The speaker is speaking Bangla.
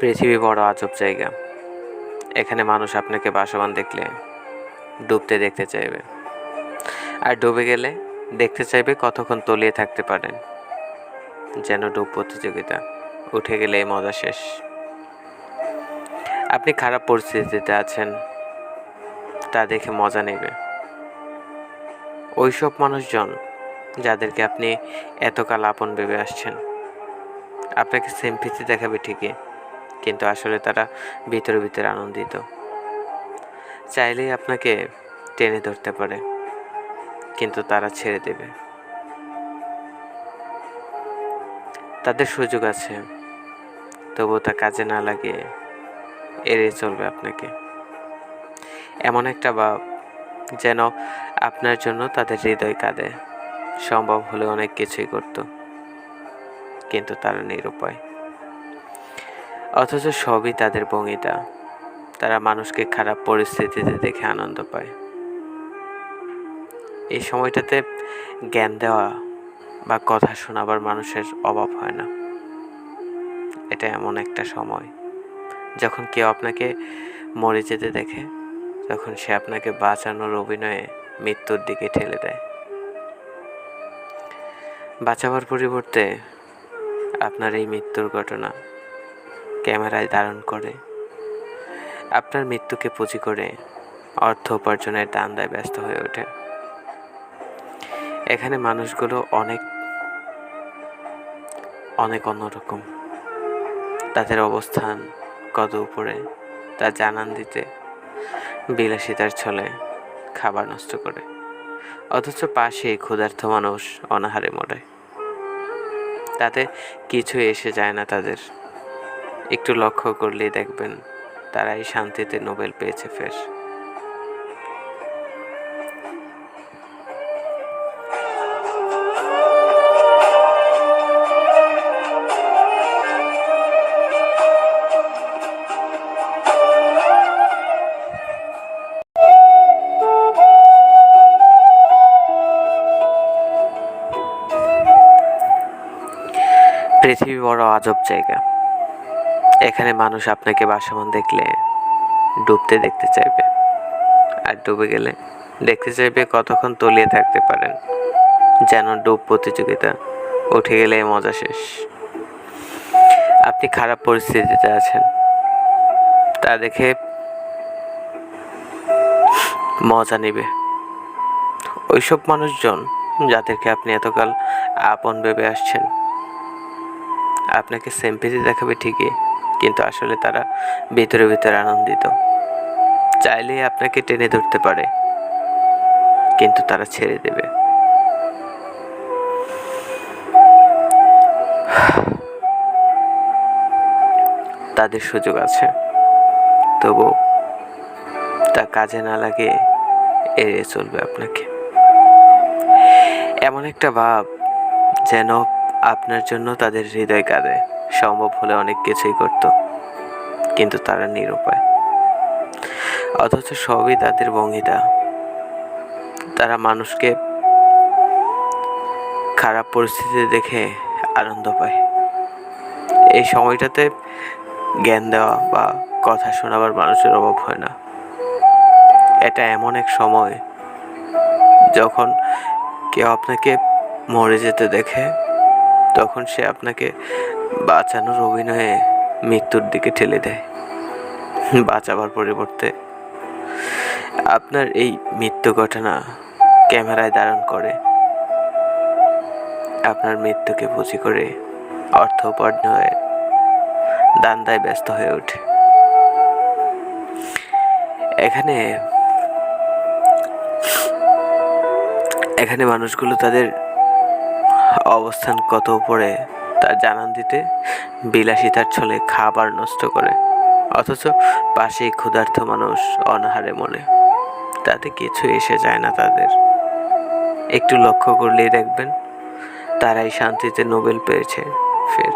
পৃথিবী বড় আজব জায়গা। এখানে মানুষ আপনাকে ভাসমান দেখলে ডুবতে দেখতে চাইবে, আর ডুবে গেলে দেখতে চাইবে কতক্ষণ তলিয়ে থাকতে পারেন। যেন ডুব প্রতিযোগিতা, উঠে গেলে এই মজা শেষ। আপনি খারাপ পরিস্থিতিতে আছেন, তা দেখে মজা নেবে ওইসব মানুষজন যাদেরকে আপনি এতকাল আপন ভেবে আসছেন। আপনাকে সিম্পিতি দেখাবে ঠিকই, কিন্তু আসলে তারা ভিতরে ভিতরে আনন্দিত। চাইলেই আপনাকে টেনে ধরতে পারে, কিন্তু তারা ছেড়ে দেবে। তাদের সুযোগ আছে, তবুও তা কাজে না লাগিয়ে এড়িয়ে চলবে আপনাকে। এমন একটা ভাব যেন আপনার জন্য তাদের হৃদয় কাঁদে, সম্ভব হলে অনেক কিছুই করত, কিন্তু তারা নিরুপায়। অথচ সবই তাদের ভঙ্গিতা। তারা মানুষকে খারাপ পরিস্থিতিতে দেখে আনন্দ পায়। এই সময়টাতে জ্ঞান দেওয়া বা কথা শোনাবার মানুষের অভাব হয় না। এটা এমন একটা সময় যখন কেউ আপনাকে মরে যেতে দেখে, তখন সে আপনাকে বাঁচানোর অভিনয়ে মৃত্যুর দিকে ঠেলে দেয়। বাঁচাবার পরিবর্তে আপনার এই মৃত্যুর ঘটনা ক্যামেরায় ধারণ করে, আপনার মৃত্যুকে পুঁজি করে অর্থ উপার্জনের ধান্দায় ব্যস্ত হয়ে ওঠে। এখানে মানুষগুলো অনেক অন্যরকম। তাদের অবস্থান কত উপরে তা জানান দিতে বিলাসিতার ছলে খাবার নষ্ট করে, অথচ পাশেই ক্ষুধার্ত মানুষ অনাহারে মরে। তাতে কিছু এসে যায় না তাদের। একটু লক্ষ্য করলেই দেখবেন তারাই শান্তিতে নোবেল পেয়েছে ফের। পৃথিবী বড় আজব জায়গা। এখানে মানুষ আপনাকে ভাসমান দেখলে ডুবতে দেখতে চাইবে, আর ডুবে গেলে দেখতে চাইবে কতক্ষণ তলিয়ে থাকতে পারেন। যেন ডুব প্রতিযোগিতা, উঠে গেলে মজা শেষ। আপনি খারাপ পরিস্থিতিতে আছেন, তা দেখে মজা নেবে ওইসব মানুষজন যাদেরকে আপনি এতকাল আপন ভেবে আসছেন। আপনাকে সিম্পিতি দেখাবে ঠিকই, কিন্তু আসলে তারা ভিতরে ভিতরে আনন্দিত। চাইলেই আপনাকে টেনে ধরতে পারে, কিন্তু তারা ছেড়ে দেবে। তাদের সুযোগ আছে, তবু তা কাজে না লাগিয়ে এড়িয়ে চলবে আপনাকে। এমন একটা ভাব যেন আপনার জন্য তাদের হৃদয় কাঁদে, সম্ভব হলে অনেক কিছুই করত, কিন্তু তারা নিরুপায়। অথচ সবই তাদের ভঙ্গিতা। তারা মানুষকে খারাপ পরিস্থিতি দেখে আনন্দ পায়। এই সময়টাতে জ্ঞান দেওয়া বা কথা শোনাবার মানুষের অভাব হয় না। এটা এমন এক সময় যখন কেউ আপনাকে মরে যেতে দেখে, তখন সে আপনাকে বাঁচানোর অভিনয়ে মৃত্যুর দিকে ঠেলে দেয়। বাঁচাবার পরিবর্তে আপনার এই মৃত্যু ঘটনা ক্যামেরায় ধারণ করে, আপনার মৃত্যুকে পুঁজি করে অর্থ উপার্জনের ধান্দায় ব্যস্ত হয়ে ওঠে। এখানে মানুষগুলো তাদের অবস্থান কত উপরে তা জানান দিতে বিলাসিতার ছলে খাবার নষ্ট করে, অথচ পাশেই ক্ষুধার্ত মানুষ অনাহারে মরে। তাতে কিছু এসে যায় না তাদের। একটু লক্ষ্য করলেই দেখবেন তারাই শান্তিতে নোবেল পেয়েছে ফের।